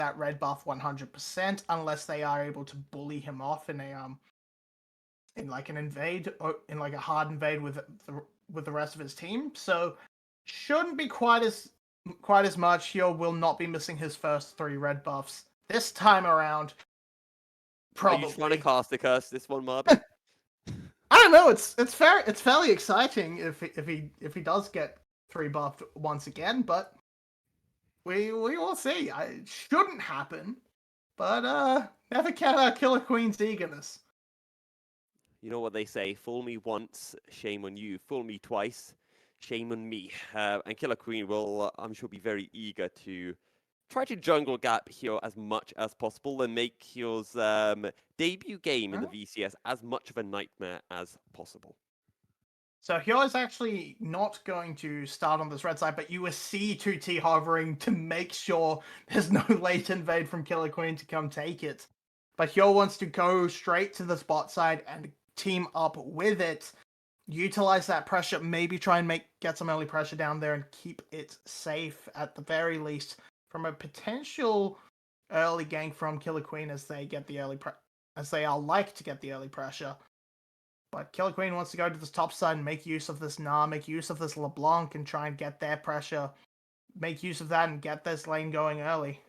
that red buff 100% unless they are able to bully him off in a in like an invade or in like a hard invade with the rest of his team. So shouldn't be quite as much. He will not be missing his first 3 red buffs this time around. Are you trying to Probably. cast a curse this one, Marby? I don't know. It's fairly exciting if he does get 3 buffed once again, but we will see. It shouldn't happen, but never can kill a queen's eagerness. You know what they say, fool me once, shame on you. Fool me twice, shame on me. And Killer Queen will, I'm sure, be very eager to try to jungle gap here as much as possible and make his debut game in the VCS as much of a nightmare as possible. So Hyo is actually not going to start on this red side, but you will see 2T hovering to make sure there's no late invade from Killer Queen to come take it. But Hyo wants to go straight to the spot side and team up with it. Utilize that pressure, maybe try and get some early pressure down there and keep it safe at the very least from a potential early gank from Killer Queen as they get the as they are like to get the early pressure. But Killer Queen wants to go to this top side and make use of this Gnar, make use of this LeBlanc and try and get their pressure, make use of that and get this lane going early.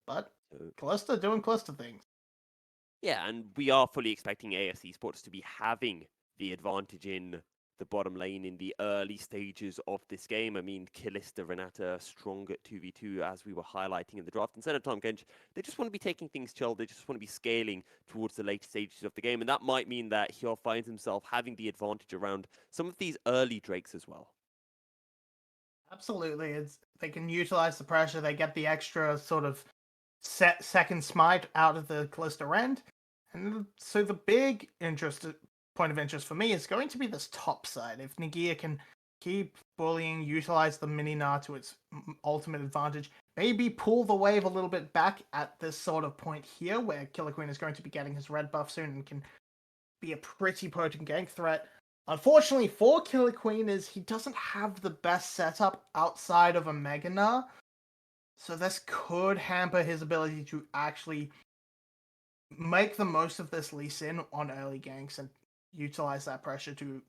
But Kalista doing Kalista things. Yeah, and we are fully expecting AS Esports to be having the advantage in the bottom lane in the early stages of this game. I mean, Kalista, Renata, strong at 2v2, as we were highlighting in the draft. And Senna Tom Genj, they just want to be taking things chill. They just want to be scaling towards the later stages of the game. And that might mean that Hyo finds himself having the advantage around some of these early Drakes as well. Absolutely. They can utilize the pressure. They get the extra sort of second smite out of the Kalista end. And so the big point of interest for me is going to be this top side. If Nagia can keep bullying, utilize the mini Gnar to its ultimate advantage, maybe pull the wave a little bit back at this sort of point here where Killer Queen is going to be getting his red buff soon and can be a pretty potent gank threat. Unfortunately for Killer Queen is he doesn't have the best setup outside of a Mega Gnar, so this could hamper his ability to actually make the most of this Lee Sin on early ganks and utilize that pressure to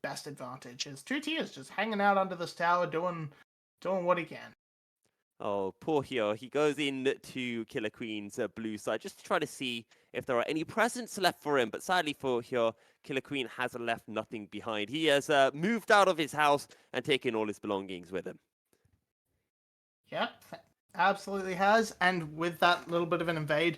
best advantage. His 2T is just hanging out under this tower doing what he can. Oh, poor Hyo. He goes in to Killer Queen's blue side just to try to see if there are any presents left for him. But sadly for Hyo, Killer Queen has left nothing behind. He has moved out of his house and taken all his belongings with him. Yep, absolutely has. And with that little bit of an invade,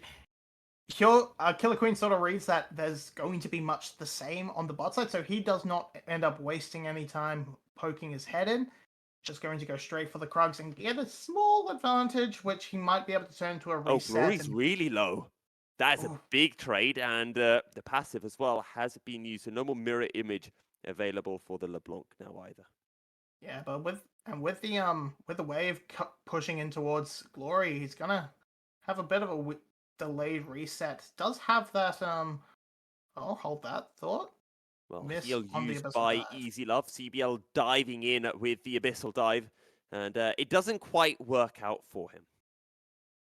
Killer Queen sort of reads that there's going to be much the same on the bot side, so he does not end up wasting any time poking his head in. Just going to go straight for the Krugs and get a small advantage, which he might be able to turn to a reset. Oh, Glory's really low. That is a big trade, and the passive as well has been used. So no more mirror image available for the LeBlanc now either. Yeah, but with the wave pushing in towards Glory, he's gonna have a bit of a delayed reset. Does have that I'll hold that thought. Well, Miss he'll on the use Abyssal by Dive. Easy Love. CBL diving in with the Abyssal Dive, and it doesn't quite work out for him.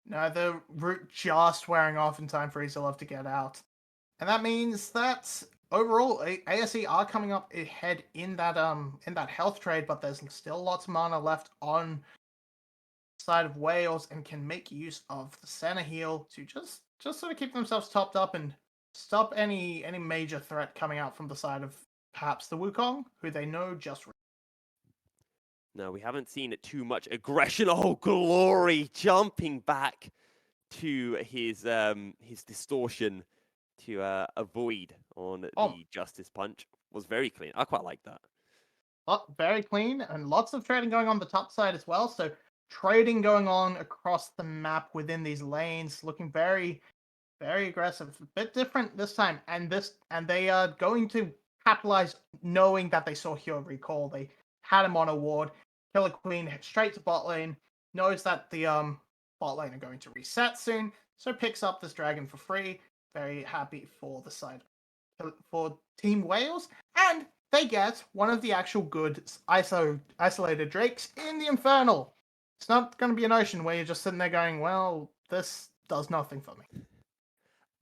No, the root just wearing off in time for Easy Love to get out. And that means that overall ASE are coming up ahead in that health trade, but there's still lots of mana left on side of Wales and can make use of the center heal to just sort of keep themselves topped up and stop any major threat coming out from the side of perhaps the Wukong, who they know just. No, we haven't seen it too much aggression. Oh, Glory jumping back to his distortion to avoid on the Justice Punch was very clean. I quite like that. Very clean and lots of trading going on the top side as well. So trading going on across the map within these lanes, looking very, very aggressive. A bit different this time, and they are going to capitalize, knowing that they saw Hero recall. They had him on a ward. Killer Queen straight to bot lane. Knows that the bot lane are going to reset soon, so picks up this dragon for free. Very happy for the side for Team Wales, and they get one of the actual good isolated drakes in the Infernal. It's not going to be an ocean where you're just sitting there going, well, this does nothing for me.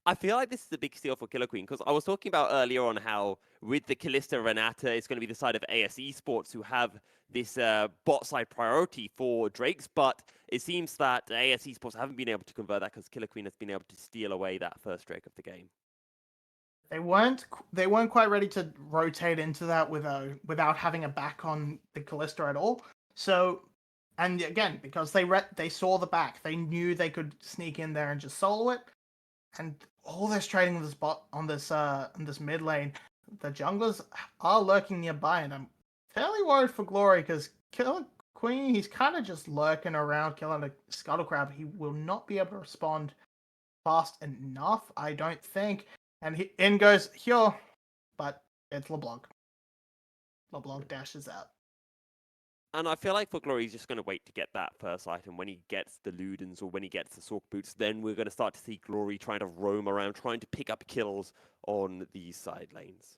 I feel like this is a big steal for Killer Queen because I was talking about earlier on how with the Callista Renata, it's going to be the side of AS Esports who have this bot side priority for Drakes, but it seems that AS Esports haven't been able to convert that because Killer Queen has been able to steal away that first Drake of the game. They weren't quite ready to rotate into that without having a back on the Callista at all. So, and again, because they saw the back, they knew they could sneak in there and just solo it. And all this trading with this bot on this mid lane, the junglers are lurking nearby, and I'm fairly worried for Glory because Killer Queen, he's kind of just lurking around, killing a scuttle crab. He will not be able to respond fast enough, I don't think. And in goes Hyo, but it's LeBlanc. LeBlanc dashes out. And I feel like for Glory, he's just going to wait to get that first item. When he gets the Ludens or when he gets the Sork Boots, then we're going to start to see Glory trying to roam around, trying to pick up kills on these side lanes.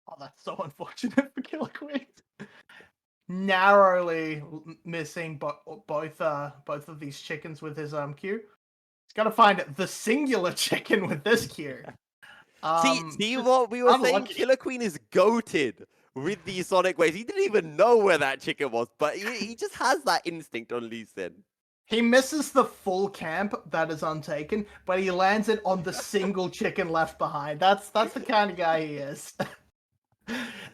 Oh, that's so unfortunate for Killer Queen. Narrowly missing both of these chickens with his Q. He's got to find the singular chicken with this Q. See what we were saying? Killer Queen is goated with these Sonic waves. He didn't even know where that chicken was, but he just has that instinct on Lee Sin. He misses the full camp that is untaken, but he lands it on the single chicken left behind. That's the kind of guy he is.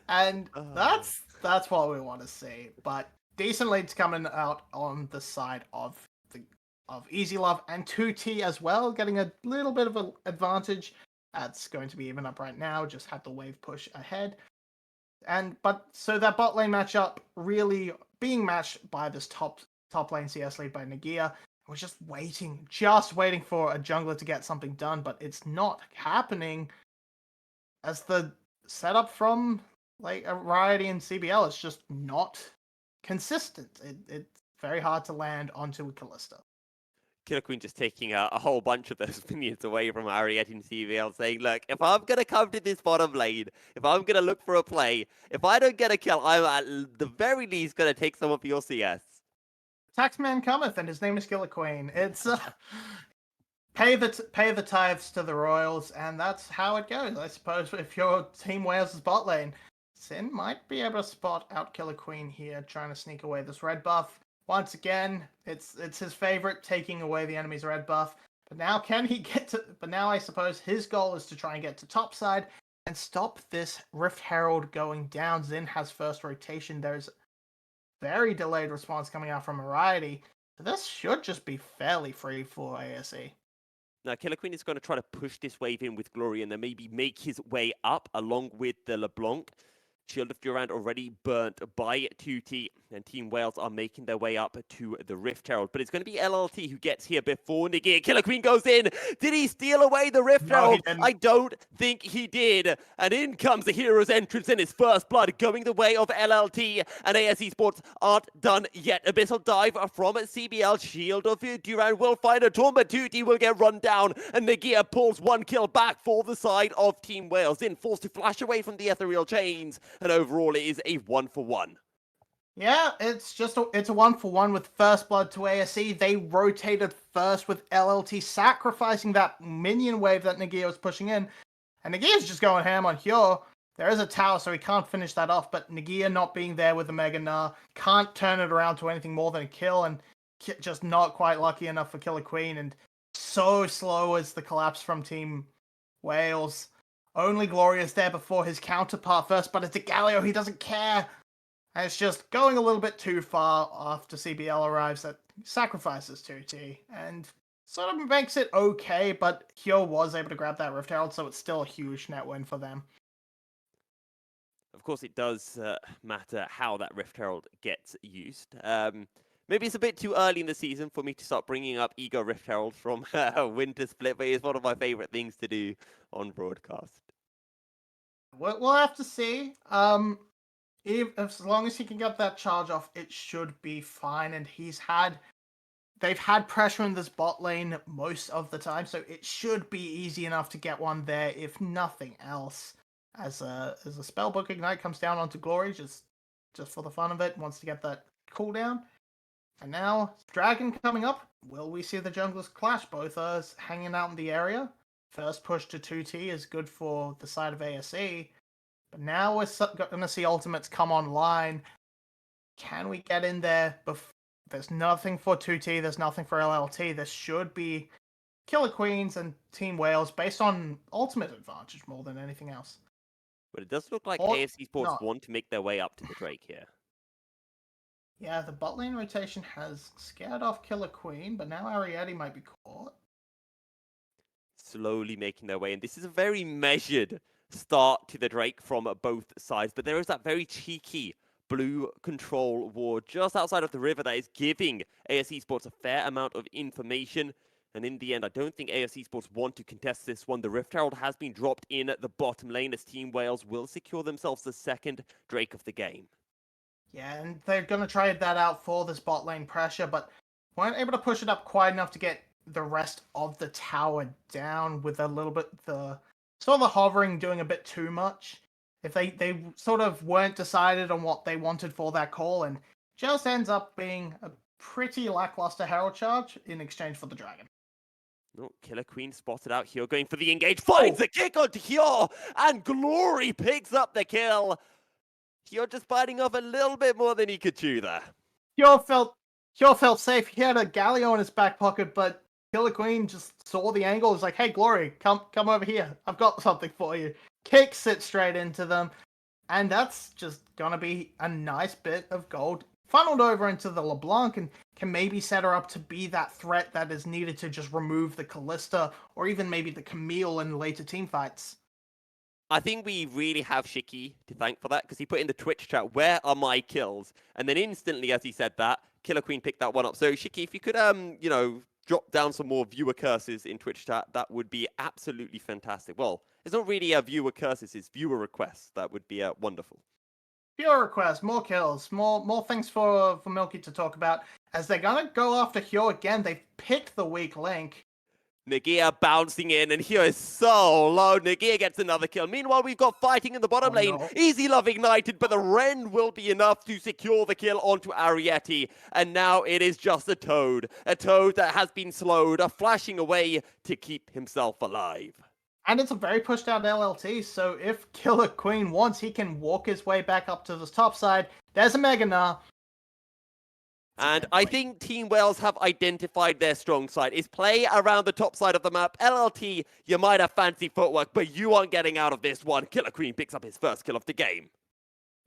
And that's what we want to see. But decent leads coming out on the side of Easy Love and 2T as well, getting a little bit of an advantage. That's going to be even up right now. Just had the wave push ahead. So that bot lane matchup really being matched by this top lane CS lead by Nagia. We're just waiting for a jungler to get something done, but it's not happening. As the setup from like a Variety and CBL, it's just not consistent. It's very hard to land onto a Callista. Killer Queen just taking a whole bunch of those minions away from Ariette in CVL, saying, look, if I'm going to come to this bottom lane, if I'm going to look for a play, if I don't get a kill, I'm at the very least going to take some of your CS. Taxman cometh, and his name is Killer Queen. It's pay the tithes to the royals, and that's how it goes. I suppose if you're Team Wales' bot lane, Sin might be able to spot out Killer Queen here, trying to sneak away this red buff. Once again, it's his favorite, taking away the enemy's red buff. But now I suppose his goal is to try and get to top side and stop this Rift Herald going down. Xin has first rotation. There's very delayed response coming out from Variety. This should just be fairly free for ASE. Now, Killer Queen is going to try to push this wave in with Glory and then maybe make his way up along with the LeBlanc. Shield of Durant already burnt by 2T, and Team Wales are making their way up to the Rift Herald. But it's going to be LLT who gets here before Nagia. Killer Queen goes in. Did he steal away the Rift Herald? I don't think he did. And in comes the hero's entrance in his first blood, going the way of LLT. And AS Esports aren't done yet. Abyssal dive from CBL. Shield of Durant will find a tomb, but 2T will get run down. And Nagia pulls one kill back for the side of Team Wales. Then forced to flash away from the ethereal chains. And overall, it is a 1-for-1. Yeah, it's a 1-for-1 with first blood to ASE. They rotated first with LLT sacrificing that minion wave that Nagia was pushing in. And Nagia's just going ham on Hyo. There is a tower, so he can't finish that off, but Nagia not being there with the Mega Gnar can't turn it around to anything more than a kill, and just not quite lucky enough for Killer Queen, and so slow is the collapse from Team Wales. Only Glorious there before his counterpart first, but it's a Galio, he doesn't care. And it's just going a little bit too far after CBL arrives that sacrifices 2T, and sort of makes it okay, but Hyo was able to grab that Rift Herald, so it's still a huge net win for them. Of course, it does matter how that Rift Herald gets used. Maybe it's a bit too early in the season for me to start bringing up Ego Rift Herald from Winter Split, but it's one of my favorite things to do on broadcast. We'll have to see. As long as he can get that charge off, it should be fine. And they've had pressure in this bot lane most of the time, so it should be easy enough to get one there, if nothing else. As a Spellbook Ignite comes down onto Glory, just for the fun of it, wants to get that cooldown. And now, Dragon coming up. will we see the junglers clash? Both us hanging out in the area. First push to 2T is good for the side of ASE, but now we're going to see ultimates come online. Can we get in there? There's nothing for 2T, there's nothing for LLT. There should be Killer Queens and Team Wales based on ultimate advantage more than anything else. But it does look like Or AS Esports not. want to make their way up to the Drake here. Yeah, the bot lane rotation has scared off Killer Queen, but now Ariete might be caught. Slowly making their way, and this is a very measured start to the Drake from both sides, but there is that very cheeky blue control ward just outside of the river that is giving AS Esports a fair amount of information. And in the end, I don't think AS Esports want to contest this one. The Rift Herald has been dropped in at the bottom lane as Team Wales will secure themselves the second Drake of the game. Yeah, and they're going to try that out for this bot lane pressure, but weren't able to push it up quite enough to get the rest of the tower down with a little bit the hovering doing a bit too much. If they sort of weren't decided on what they wanted for that call, and just ends up being a pretty lackluster Herald charge in exchange for the dragon. No, Killer Queen spotted out here, going for the engage, finds the kick onto Hyo, and Glory picks up the kill. Hyo just biting off a little bit more than he could chew there. Hyo felt safe. He had a Galio in his back pocket, but Killer Queen just saw the angle. Was like, "Hey, Glory, come over here. I've got something for you." Kicks it straight into them, and that's just gonna be a nice bit of gold funneled over into the LeBlanc, and can maybe set her up to be that threat that is needed to just remove the Callista or even maybe the Camille in later team fights. I think we really have Shiki to thank for that, because he put in the Twitch chat, "Where are my kills?" And then instantly, as he said that, Killer Queen picked that one up. So Shiki, if you could, drop down some more viewer curses in Twitch chat, that would be absolutely fantastic. Well, it's not really a viewer curses, it's viewer requests. That would be wonderful. Viewer request, more kills, more things for Milky to talk about. As they're gonna go after Hyo again, they've picked the weak link. Nagia bouncing in, and Hyo is so low. Nagia gets another kill. Meanwhile, we've got fighting in the bottom lane. No. Easy Love ignited, but the Ren will be enough to secure the kill onto Ariete. And now it is just a Toad that has been slowed, flashing away to keep himself alive. And it's a very pushed out LLT, so if Killer Queen wants, he can walk his way back up to the top side. There's a Mega Gnar. And I think Team Wales have identified their strong side. Is play around the top side of the map. LLT, you might have fancy footwork, but you aren't getting out of this one. Killer Queen picks up his first kill of the game.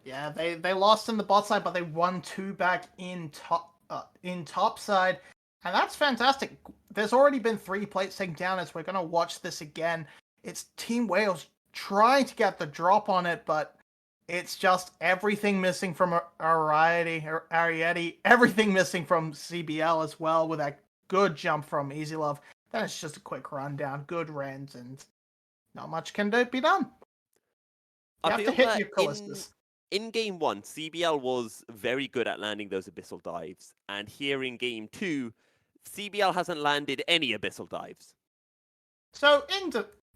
Yeah, they lost in the bot side, but they won 2 back in top side. And that's fantastic. There's already been 3 plates taken down as we're going to watch this again. It's Team Wales trying to get the drop on it, but it's just everything missing from Ariete, everything missing from CBL as well, with that good jump from Easy Love. Then it's just a quick rundown, good Rens, and not much can be done. You have to hit your Callistas. In game 1, CBL was very good at landing those abyssal dives, and here in game 2, CBL hasn't landed any abyssal dives. So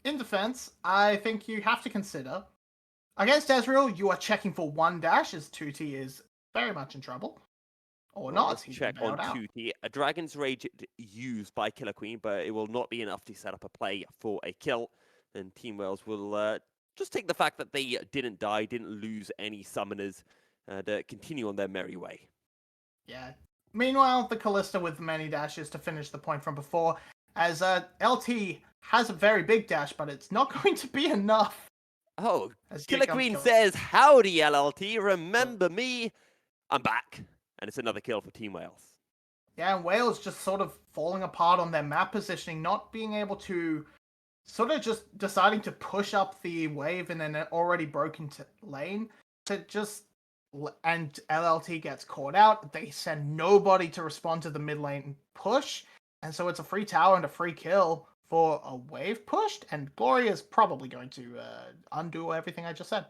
in defense, I think you have to consider, against Ezreal, you are checking for 1 dash, as 2T is very much in trouble. Or not. Let's check on 2T. A Dragon's Rage used by Killer Queen, but it will not be enough to set up a play for a kill. And Team Wales will just take the fact that they didn't die, didn't lose any summoners, and continue on their merry way. Yeah. Meanwhile, the Callista with many dashes to finish the point from before, as LT has a very big dash, but it's not going to be enough. Oh, Killer Queen says, "Howdy, LLT, remember me? I'm back." And it's another kill for Team Wales. Yeah, and Wales just sort of falling apart on their map positioning, not being able to, sort of just deciding to push up the wave in an already broken lane. And LLT gets caught out. They send nobody to respond to the mid lane push. And so it's a free tower and a free kill for a wave pushed. And Glory is probably going to undo everything I just said.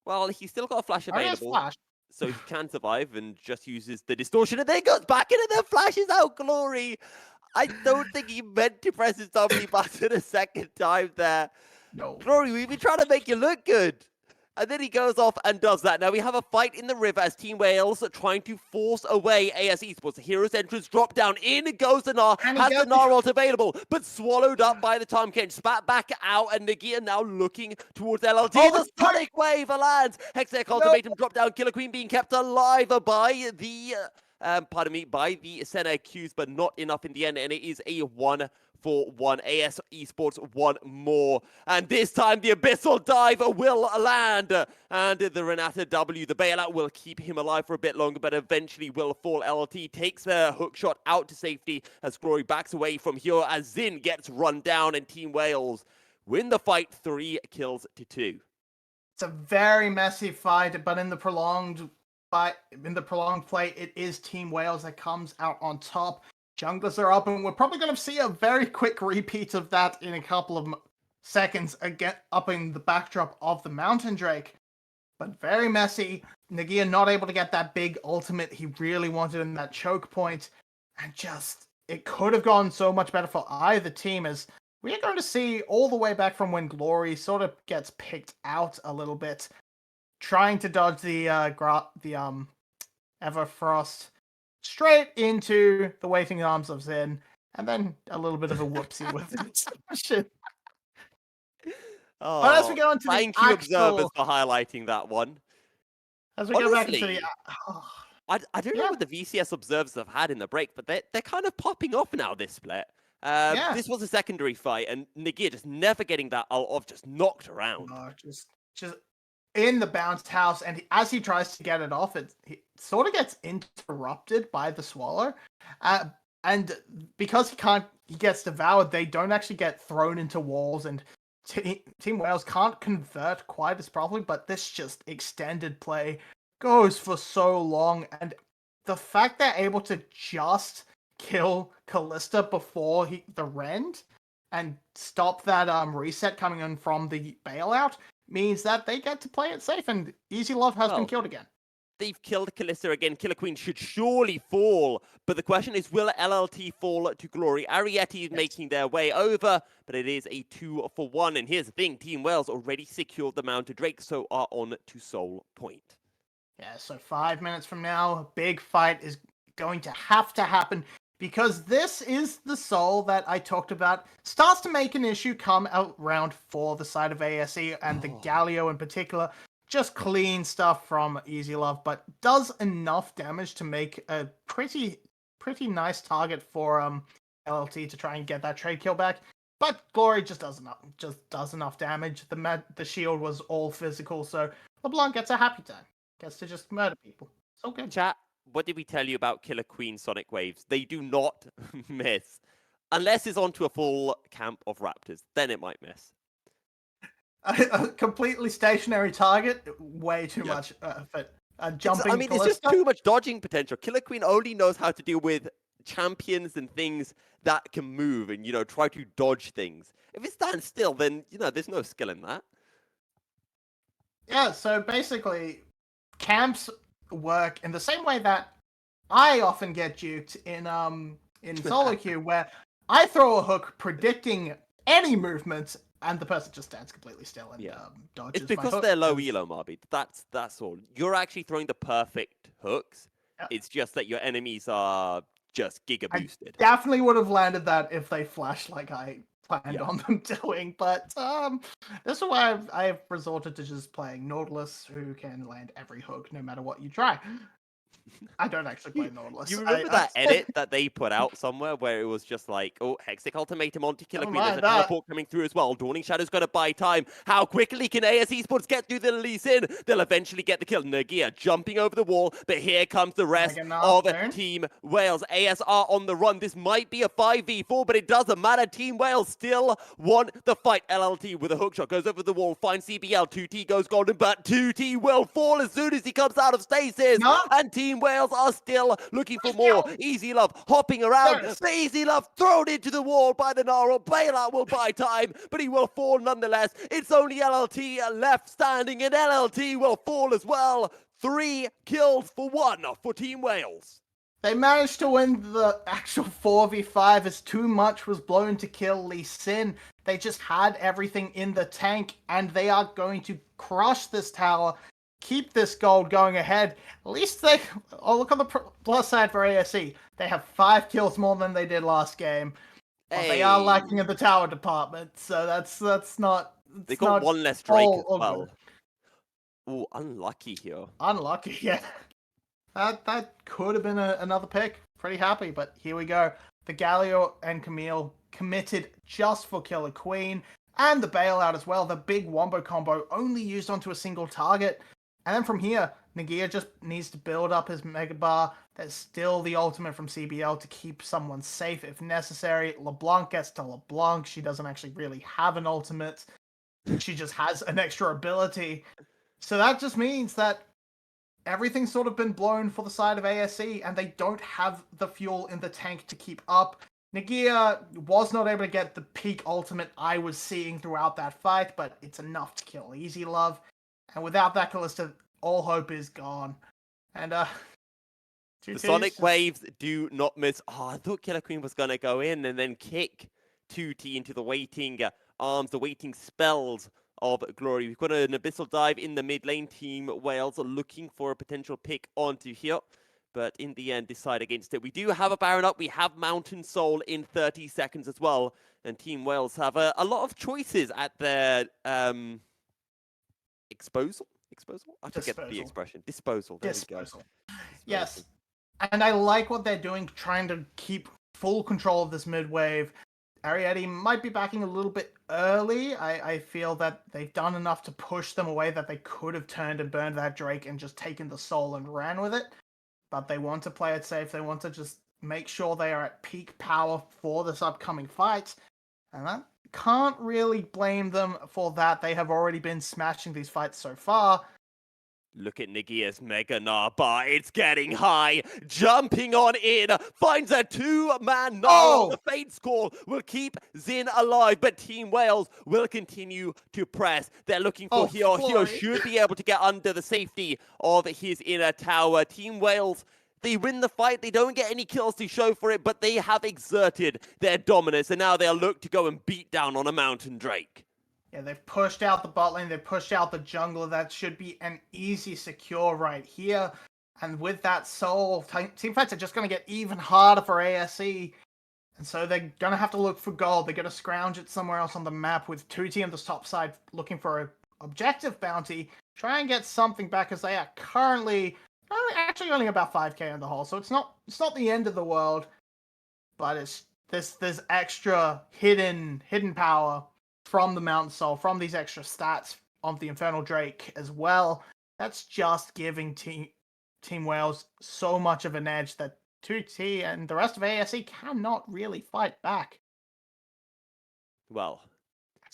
Well, he's still got a flash available. Flash. So he can survive and just uses the distortion, and then goes back in and then flashes out Glory. I don't think he meant to press his W button a second time there. No. Glory, we've been trying to make you look good. And then he goes off and does that. Now we have a fight in the river as Team Wales are trying to force away AS Esports. The hero's entrance drop down. In goes the Gnar. And he Has the gets Gnar ult available, but swallowed up by the Tom Kench. Spat back out, and Nagia now looking towards LLT. Oh, The Sonic Wave lands. Hextech ultimatum drop down. Killer Queen being kept alive by the by the Senna Qs, but not enough in the end, and it is a 1-for-1. AS Esports one more, and this time the Abyssal Dive will land, and the Renata W, the bailout, will keep him alive for a bit longer, but eventually will fall. LLT takes the hook shot out to safety as Glory backs away from here as Zin gets run down, and Team Wales win the fight 3-2. It's a very messy fight, but in the prolonged play, it is Team Wales that comes out on top. Junglers are up, and we're probably going to see a very quick repeat of that in a couple of seconds, again up in the backdrop of the Mountain Drake. But very messy. Nagia not able to get that big ultimate he really wanted in that choke point, and just it could have gone so much better for either team, as we are going to see all the way back from when Glory sort of gets picked out a little bit, trying to dodge the Everfrost straight into the waiting arms of Zin, and then a little bit of a whoopsie with it. Oh, but as we go into thank the you, actual, observers, for highlighting that one. As we go back into Honestly, the, I don't know what the VCS observers have had in the break, but they're kind of popping off now this split. This was a secondary fight, and Nagia just never getting that ult off, just knocked around. just in the bounce house, and as he tries to get it off, he sort of gets interrupted by the Swallow, and because he gets devoured, they don't actually get thrown into walls, and Team Wales can't convert quite as properly, but this just extended play goes for so long, and the fact they're able to just kill Callista before the rend and stop that reset coming in from the bailout means that they get to play it safe, and Easy Love has been killed again. They've killed Callista again. Killer Queen should surely fall, but the question is, will LLT fall to Glory? Ariete is making their way over, but it is a 2-for-1, and here's the thing, Team Wales already secured the Mounted Drake, so are on to Soul Point. Yeah, so 5 minutes from now, a big fight is going to have to happen, because this is the Soul that I talked about starts to make an issue come out round for the side of ASE, and the Galio in particular. Just clean stuff from Easy Love, but does enough damage to make a pretty nice target for LLT to try and get that trade kill back. But Glory just does enough damage. The shield was all physical, so LeBlanc gets a happy time. Gets to just murder people. So good. Chat, what did we tell you about Killer Queen Sonic Waves? They do not miss. Unless it's onto a full camp of Raptors, then it might miss. A completely stationary target, way too much for jumping. It's just too much dodging potential. Killer Queen only knows how to deal with champions and things that can move and, try to dodge things. If it stands still, then, there's no skill in that. Yeah, so basically, camps work in the same way that I often get duped in solo queue, where I throw a hook predicting any movement, and the person just stands completely still and dodges. It's because they're low elo, Marby. That's all. You're actually throwing the perfect hooks. Yeah. It's just that your enemies are just giga boosted. I definitely would have landed that if they flashed like I planned on them doing, but this is why I've resorted to just playing Nautilus, who can land every hook no matter what you try. I don't actually play Nautilus. You remember that edit that they put out somewhere where it was just like, Hexic Ultimatum onto Killer Queen, there's a teleport coming through as well. Dawning Shadow's got to buy time. How quickly can AS Esports get through the Lee Sin? They'll eventually get the kill. Nagia jumping over the wall, but here comes the rest of Team Wales. AS are on the run. This might be a 5v4, but it doesn't matter. Team Wales still want the fight. LLT with a hookshot goes over the wall, finds CBL. 2T goes golden, but 2T will fall as soon as he comes out of stasis. And Team Wales are still looking for more. Easy Love hopping around. The Easy Love thrown into the wall by the Gnarl. Bailout will buy time, but he will fall nonetheless. It's only LLT left standing, and LLT will fall as well. 3 kills for 1 for Team Wales. They managed to win the actual 4v5 as too much was blown to kill Lee Sin. They just had everything in the tank, and they are going to crush this tower, keep this gold going ahead. At least they... Oh, look on the plus side for ASE. They have 5 kills more than they did last game. But they are lacking in the tower department, so that's not... They got one less Drake as all well. good. Oh, unlucky here. Unlucky, yeah. That could have been another pick. Pretty happy, but here we go. The Galio and Camille committed just for Killer Queen, and the bailout as well. The big wombo combo only used onto a single target. And then from here, Nagia just needs to build up his Mega Bar. There's still the ultimate from CBL to keep someone safe if necessary. LeBlanc gets to LeBlanc. She doesn't actually really have an ultimate. She just has an extra ability. So that just means that everything's sort of been blown for the side of ASE, and they don't have the fuel in the tank to keep up. Nagia was not able to get the peak ultimate I was seeing throughout that fight, but it's enough to kill Easy Love. And without that Kalista, all hope is gone. And the Sonic Waves do not miss. Oh, I thought Killer Queen was gonna go in and then kick 2T into the waiting arms, the waiting spells of Glory. We've got an Abyssal Dive in the mid lane. Team Wales are looking for a potential pick onto here, but in the end decide against it. We do have a Baron up. We have Mountain Soul in 30 seconds as well, and Team Wales have a lot of choices at their exposal. I forget the expression. Disposal. There we go. Yes, and I like what they're doing, trying to keep full control of this mid wave. Ariete might be backing a little bit early. I feel that they've done enough to push them away that they could have turned and burned that Drake and just taken the soul and ran with it. But they want to play it safe. They want to just make sure they are at peak power for this upcoming fight. And I can't really blame them for that. They have already been smashing these fights so far. Look at Nagia's Mega Bar. It's getting high. Jumping on in. Finds a 2-man null. The Fate's Call will keep Zin alive, but Team Wales will continue to press. They're looking for Hyo. Hyo should be able to get under the safety of his inner tower. Team Wales, they win the fight. They don't get any kills to show for it, but they have exerted their dominance, and now they'll look to go and beat down on a Mountain Drake. Yeah, they've pushed out the bot lane, they've pushed out the jungler. That should be an easy secure right here. And with that soul, team fights are just going to get even harder for ASE. And so they're going to have to look for gold. They're going to scrounge it somewhere else on the map with 2T on the top side looking for an objective bounty. Try and get something back as they are currently actually only about 5k in the hole. So it's not the end of the world. But it's this extra hidden power from the Mountain Soul, from these extra stats of the Infernal Drake as well. That's just giving Team Wales so much of an edge that 2T and the rest of ASE cannot really fight back. Well,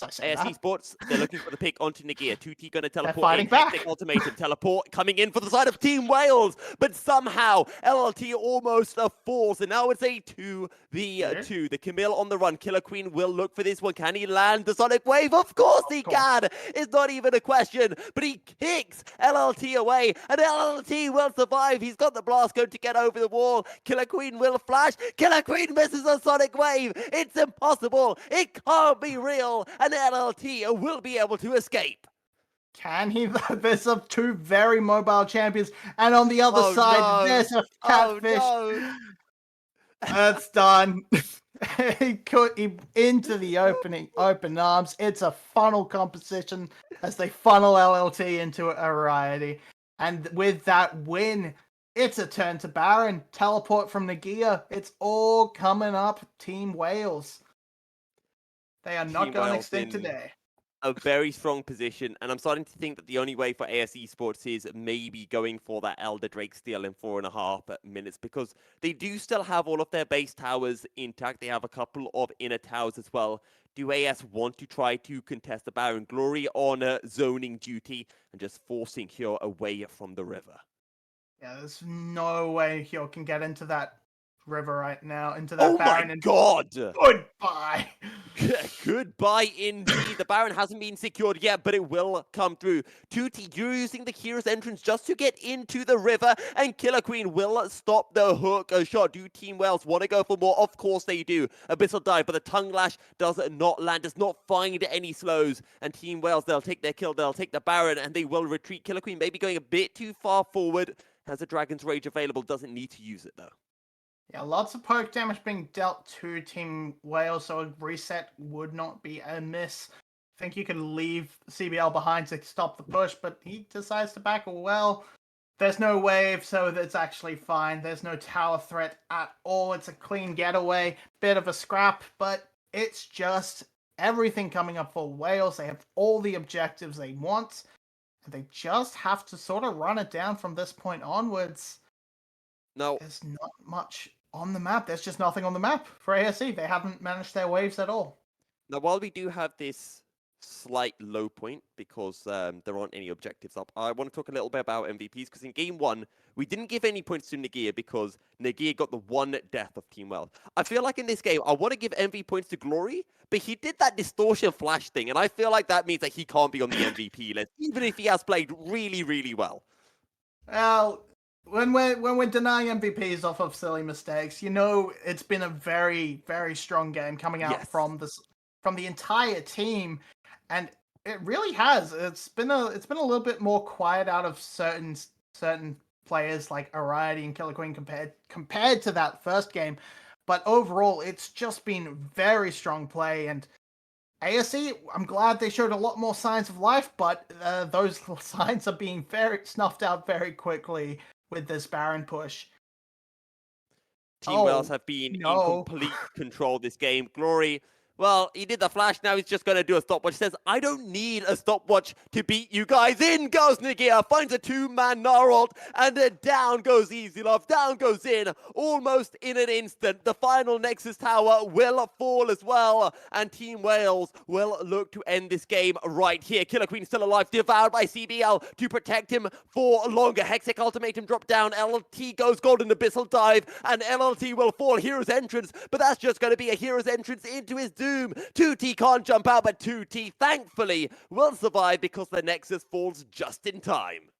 AS Esports, they're looking for the pick onto Nagia. 2T going to teleport in. Back. Ultimatum teleport coming in for the side of Team Wales. But somehow, LLT almost falls. And now it's a 2v2. The Camille on the run. Killer Queen will look for this one. Can he land the Sonic Wave? Of course he can. It's not even a question. But he kicks LLT away. And LLT will survive. He's got the blast code to get over the wall. Killer Queen will flash. Killer Queen misses a Sonic Wave. It's impossible. It can't be real. And LLT will be able to escape. Can he? There's two very mobile champions, and on the other side, there's a catfish. That's done. He into the open arms. It's a funnel competition as they funnel LLT into a variety. And with that win, it's a turn to Baron. Teleport from Nagia. It's all coming up Team Wales. They are not going extinct today. A very strong position, and I'm starting to think that the only way for AS Esports is maybe going for that Elder Drake steal in 4.5 minutes, because they do still have all of their base towers intact. They have a couple of inner towers as well. Do AS want to try to contest the Baron? Glory on zoning duty and just forcing Hyo away from the river. Yeah, there's no way Hyo can get into that river right now, into that Baron. Oh my god! Goodbye! Goodbye indeed. The Baron hasn't been secured yet, but it will come through. 2T using the Hero's entrance just to get into the river, and Killer Queen will stop the hook shot. Do Team Wales want to go for more? Of course they do. Abyssal dive, but the tongue lash does not land, does not find any slows. And Team Wales, they'll take their kill, they'll take the Baron, and they will retreat. Killer Queen maybe going a bit too far forward. Has a Dragon's Rage available, doesn't need to use it though. Yeah, lots of poke damage being dealt to Team Wales, so a reset would not be amiss. I think you could leave CBL behind to stop the push, but he decides to back well. There's no wave, so that's actually fine. There's no tower threat at all. It's a clean getaway, bit of a scrap, but it's just everything coming up for Wales. They have all the objectives they want, and they just have to sort of run it down from this point onwards. No, There's not much on the map. There's just nothing on the map for ASE. They haven't managed their waves at all. now while we do have this slight low point because there aren't any objectives up, I want to talk a little bit about MVPs because in game 1 we didn't give any points to Nagia because Nagia got the one death of Team Wales. I feel like in this game I want to give MV points to Glory, but he did that distortion flash thing, and I feel like that means that he can't be on the MVP list even if he has played really, really well. Well, when we're denying MVPs off of silly mistakes, you know it's been a very, very strong game coming out Yes. from the entire team, and it really has. It's been a little bit more quiet out of certain players like Ariety and Killer Queen compared to that first game, but overall it's just been very strong play. And ASE, I'm glad they showed a lot more signs of life, but those signs are being very snuffed out very quickly with this Baron push. Team Wales have been in complete control this game. Glory, well, he did the flash, now he's just going to do a stopwatch. Says, I don't need a stopwatch to beat you guys. In goes Nagia, finds a 2-man Gnarled, and down goes Easy Love, down goes in, almost in an instant. The final Nexus Tower will fall as well, and Team Wales will look to end this game right here. Killer Queen still alive, devoured by CBL to protect him for longer. Hexic Ultimatum drop down, LLT goes Golden Abyssal Dive, and LLT will fall. Hero's Entrance, but that's just going to be a Hero's Entrance into his doom. 2T can't jump out, but 2T thankfully will survive because the Nexus falls just in time.